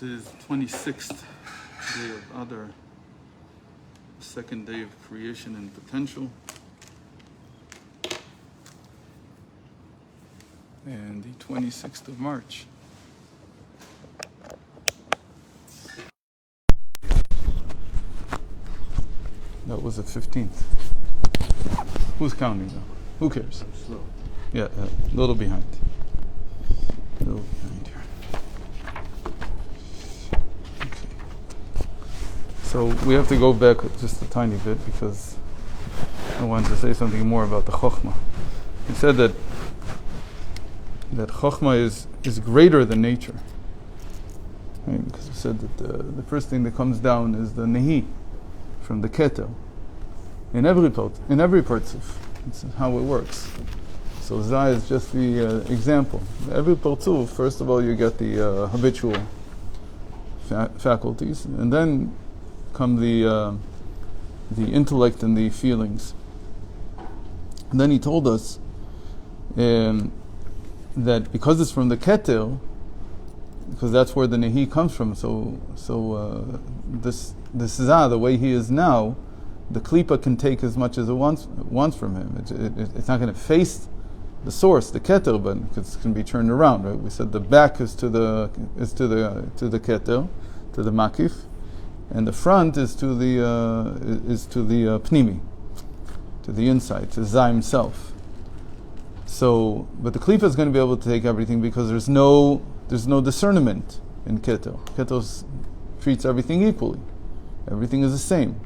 is 26th day of Adar, second day of creation and potential. And the 26th of March. That was the 15th. Who's counting though? Who cares? I'm slow. Yeah, a little behind. A little behind here. Okay. So we have to go back just a tiny bit because I wanted to say something more about the Chokhmah. He said that Chokhmah is greater than nature. Right? Because he said that the first thing that comes down is the Nehi from the Keter. In every partzuf. It's how it works. So Zah is just the example. Every partzuf, first of all, you get the habitual faculties, and then come the intellect and the feelings. And then he told us that because it's from the Keter, because that's where the Nehi comes from. So this Zah, the way he is now, the klipa can take as much as it wants from him. It's not going to face the source, the keter, but it can be turned around. Right? We said the back is to the keter, to the makif, and the front is to the pnimi, to the inside, to Zah himself. So, but the klipa is going to be able to take everything because there's no discernment in keter. Keter treats everything equally. Everything is the same.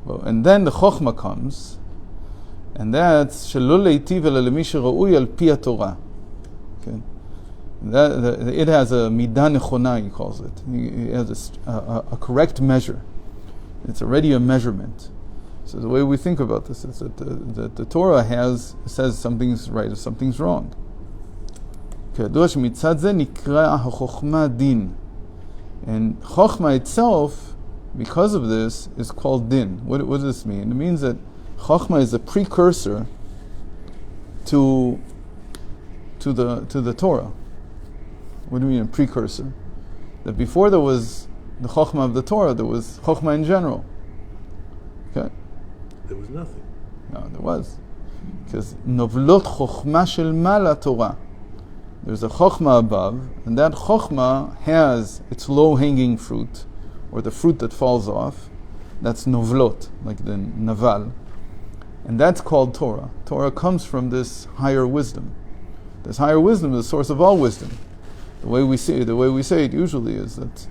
Well, and then the Chokhmah comes, and that's Shelo leitiv ela lemi shera'ui al pi haTorah. Okay, it has a midah nechona, he calls it. It has a correct measure. It's already a measurement. So the way we think about this is that the Torah says something's right or something's wrong. כידוע שמצד זה נקרא החוכמה דין. And Chokhmah itself, because of this, is called din. What does this mean? It means that Chokhmah is a precursor to the Torah. What do you mean a precursor? That before there was the Chokhmah of the Torah, there was Chokhmah in general. Okay? There was nothing. No, there was. Because Novlot Chokhmah shel Mala Torah. There's a Chokhmah above, and that Chokhmah has its low-hanging fruit, or the fruit that falls off. That's novlot, like the naval. And that's called Torah. Torah comes from this higher wisdom. This higher wisdom is the source of all wisdom. The way we say it usually is that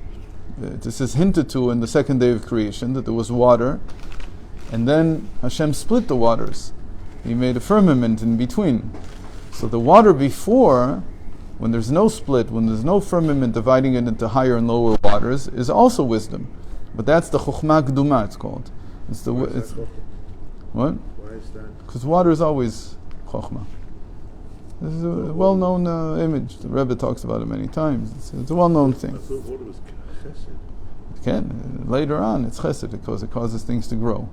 this is hinted to in the second day of creation, that there was water, and then Hashem split the waters. He made a firmament in between. So the water before, when there's no split, when there's no firmament dividing it into higher and lower waters, is also wisdom. But that's the Chokhmah Gduma, it's called. What? Why is that? Because water is always Chokhmah. This is a well-known image. The Rebbe talks about it many times. It's a well-known thing. I thought water was chesed. It can. Later on, it's chesed because it causes things to grow.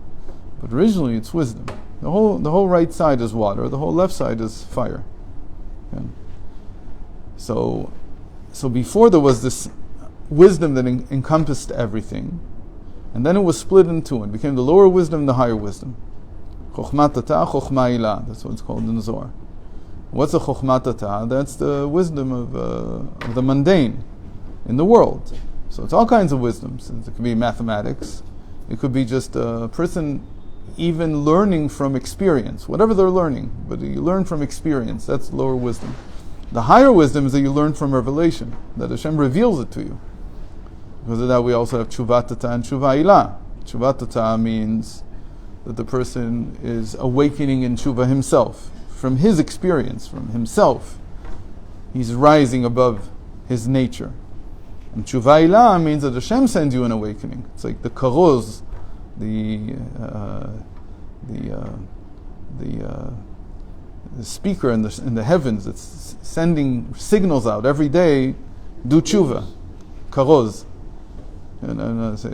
But originally, it's wisdom. The whole right side is water. The whole left side is fire. Okay? So before there was this wisdom that encompassed everything, and then it was split in two and became the lower wisdom and the higher wisdom. Chokhmat Tata, Chokhmah Ilah. That's what it's called in the Zohar. What's a Chokhmat Tata? That's the wisdom of the mundane in the world. So it's all kinds of wisdoms. It could be mathematics. It could be just a person even learning from experience, whatever they're learning. But you learn from experience. That's lower wisdom. The higher wisdom is that you learn from revelation, that Hashem reveals it to you. Because of that, we also have Tshuva Tata and Tshuva Ilah. Tshuva Tata means that the person is awakening in Tshuva himself, from his experience, from himself. He's rising above his nature. And Tshuva Ilah means that Hashem sends you an awakening. It's like the karoz, the speaker in the heavens that's sending signals out every day. Do tshuva, karoz. And I say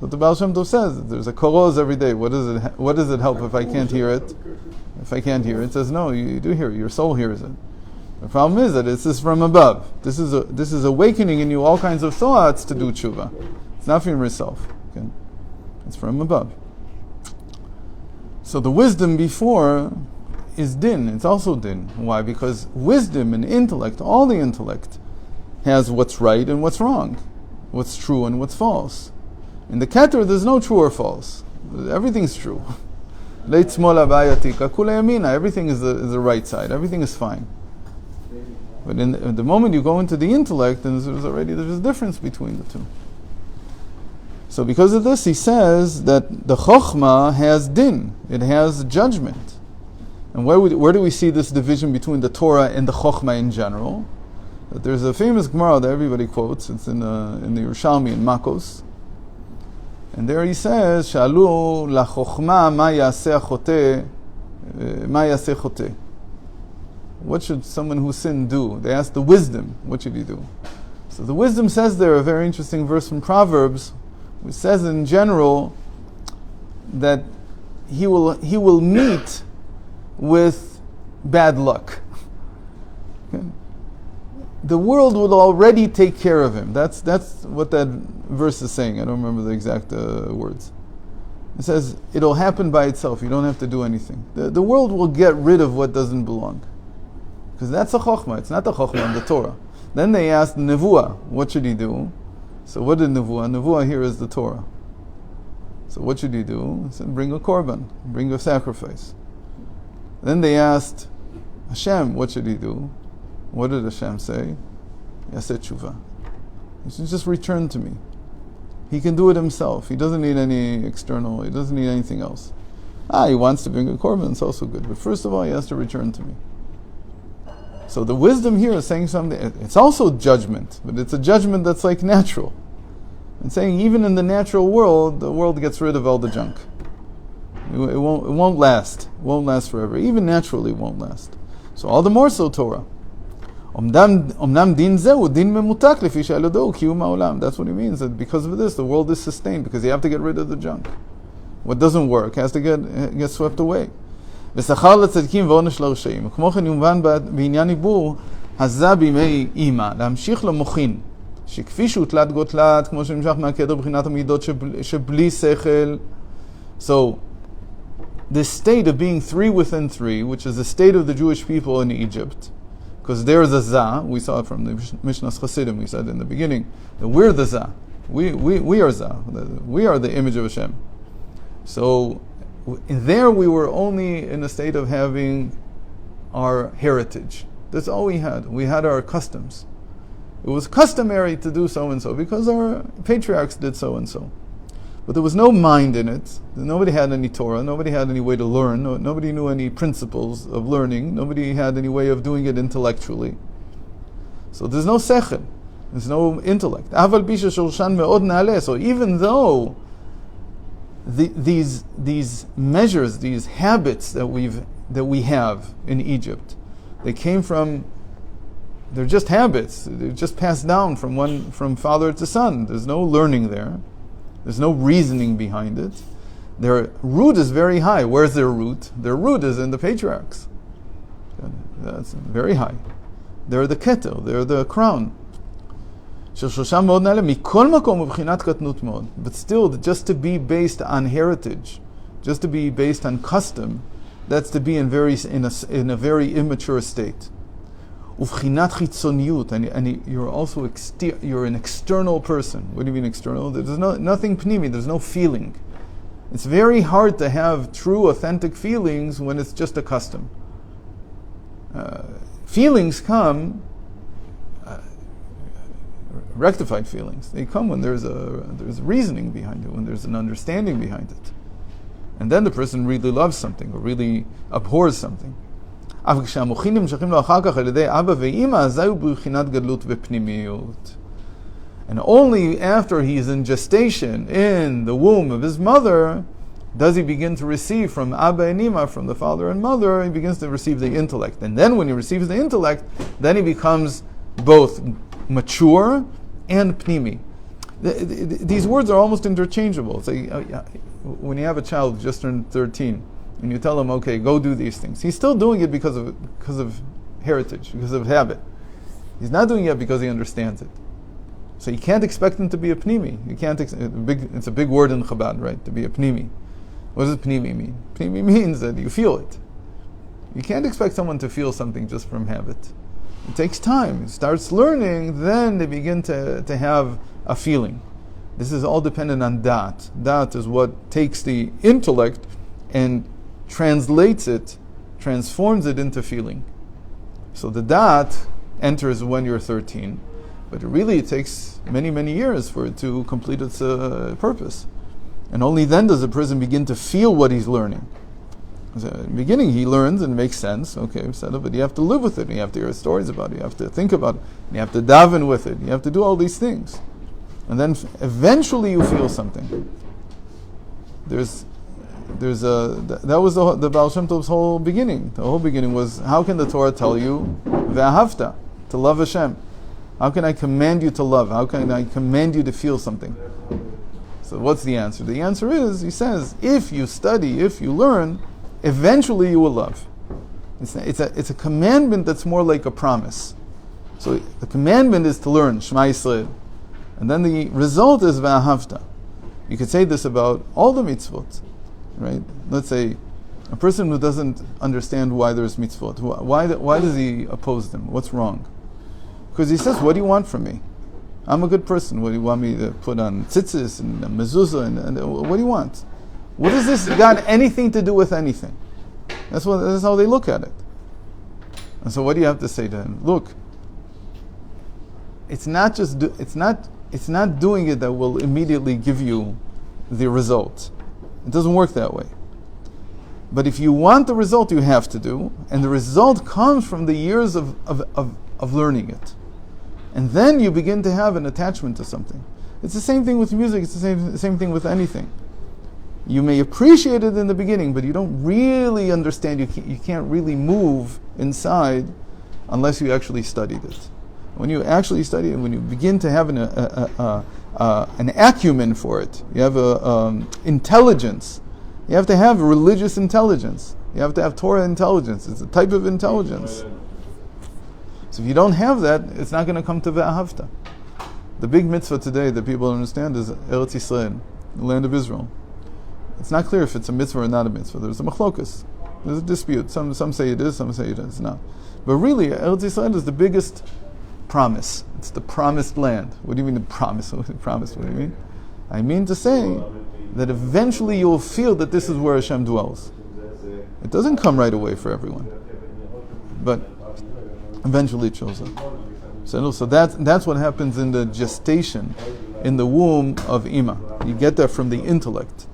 what the Baal Shem Tov says. There's a karoz every day. What does it help if I can't hear it? If I can't hear it, it says no. You do hear it. Your soul hears it. The problem is that this is from above. This is awakening in you all kinds of thoughts to do tshuva. It's not from yourself. Okay? It's from above. So the wisdom before is din. It's also din. Why? Because wisdom and intellect, all the intellect, has what's right and what's wrong, what's true and what's false. In the Keter, there's no true or false. Everything's true. Everything is the right side. Everything is fine. But in the moment you go into the intellect, then there's a difference between the two. So because of this, he says that the Chokhmah has din. It has judgment. And where do we see this division between the Torah and the Chokhmah in general? That there's a famous Gemara that everybody quotes. It's in the Yerushalmi in Makos. And there he says, Shalu la Chokhmah ma yaseh choteh. What should someone who sinned do? They asked the wisdom, what should he do? So the wisdom says there, a very interesting verse from Proverbs, which says in general that he will meet with bad luck. Okay? The world will already take care of him. That's what that verse is saying. I don't remember the exact words. It says, it'll happen by itself. You don't have to do anything. The world will get rid of what doesn't belong. Because that's a chokhmah. It's not the chokhmah in the Torah. Then they asked Nevuah, what should he do? So what did Nevuah? Nevuah here is the Torah. So what should he do? He said, bring a korban, bring a sacrifice. Then they asked Hashem, what should he do? What did Hashem say? Yaseh tshuva. He should just return to me. He can do it himself. He doesn't need any external, he doesn't need anything else. He wants to bring a korban, it's also good. But first of all, he has to return to me. So the wisdom here is saying something, it's also judgment, but it's a judgment that's like natural. And saying even in the natural world, the world gets rid of all the junk. It won't last. It won't last forever. Even naturally it won't last. So all the more so Torah. Omnam din zeu din memutak lefi she'alado kiyum ha'olam. That's what he means, that because of this the world is sustained, because you have to get rid of the junk. What doesn't work has to get swept away. ושכר לצדיקים ועונש לרשעים. כמו כן יובן בעניין עיבור, הזה בימי אימא, להמשיך למוחין, שכפי שהוטלת גוטלת, כמו שנמשך מהקדר בחינת המידות שבלי שכל. So, this state of being three within three, which is the state of the Jewish people in Egypt, because there's a Zah, we saw it from the Mishnah's Chassidim, we said in the beginning, that we're the Zah. We are Zah. We are the image of Hashem. So, there we were only in a state of having our heritage. That's all we had. We had our customs. It was customary to do so and so because our patriarchs did so and so. But there was no mind in it. Nobody had any Torah. Nobody had any way to learn. Nobody knew any principles of learning. Nobody had any way of doing it intellectually. So there's no sechel. There's no intellect. So even though these measures, these habits that we have in Egypt, they came from, they're just habits. They're just passed down from father to son. There's no learning there. There's no reasoning behind it. Their root is very high. Where's their root? Their root is in the patriarchs. That's very high. They're the ketel. They're the crown. But still, just to be based on heritage, just to be based on custom, that's to be in a very immature state. And you're also you're an external person. What do you mean external? There's nothing pnimi. There's no feeling. It's very hard to have true, authentic feelings when it's just a custom. Feelings come. Rectified feelings. They come when there's reasoning behind it, when there's an understanding behind it. And then the person really loves something or really abhors something. And only after he's in gestation, in the womb of his mother, does he begin to receive from Abba and Ima, from the father and mother, he begins to receive the intellect. And then when he receives the intellect, then he becomes both mature and pnimi. These words are almost interchangeable. It's like, when you have a child who just turned 13, and you tell him, okay, go do these things, he's still doing it because of heritage, because of habit. He's not doing it because he understands it. So you can't expect him to be a pnimi. You can't. It's a big word in Chabad, right? To be a pnimi. What does pnimi mean? Pnimi means that you feel it. You can't expect someone to feel something just from habit. It takes time. He starts learning, then they begin to have a feeling. This is all dependent on dat. Dat is what takes the intellect and translates it, transforms it into feeling. So the dat enters when you're 13, but really it takes many, many years for it to complete its purpose. And only then does a person begin to feel what he's learning. So in the beginning he learns and it makes sense, okay, but you have to live with it, you have to hear stories about it, you have to think about it, you have to daven with it, you have to do all these things. And then eventually you feel something. That was the Baal Shem Tov's whole beginning. The whole beginning was, how can the Torah tell you ve'ahavta, to love Hashem? How can I command you to love? How can I command you to feel something? So what's the answer? The answer is, he says, if you study, if you learn, eventually you will love. It's a commandment that's more like a promise. So the commandment is to learn, Shema Yisrael. And then the result is ve'ahavta. You could say this about all the mitzvot, right? Let's say a person who doesn't understand why there's mitzvot, why does he oppose them? What's wrong? Because he says, what do you want from me? I'm a good person. What do you want me to put on tzitzis and mezuzah? And what do you want? What does this got anything to do with anything? That's how they look at it. And so what do you have to say to him? Look, it's not doing it that will immediately give you the result. It doesn't work that way. But if you want the result, you have to do, and the result comes from the years of learning it. And then you begin to have an attachment to something. It's the same thing with music, it's the same thing with anything. You may appreciate it in the beginning, but you don't really understand, you can't really move inside unless you actually studied it. When you actually study it, when you begin to have an acumen for it, you have intelligence. You have to have religious intelligence. You have to have Torah intelligence. It's a type of intelligence. So if you don't have that, it's not going to come to ve'ahavta. The big mitzvah today that people understand is Eretz Yisrael, the land of Israel. It's not clear if it's a mitzvah or not a mitzvah. There's a machlokus. There's a dispute. Some say it is, some say it is not. But really, Eretz Yisrael is the biggest promise. It's the promised land. What do you mean the promise? Promise, what do you mean? I mean to say that eventually you will feel that this is where Hashem dwells. It doesn't come right away for everyone. But eventually it shows up. So that's what happens in the gestation, in the womb of Ima. You get that from the intellect.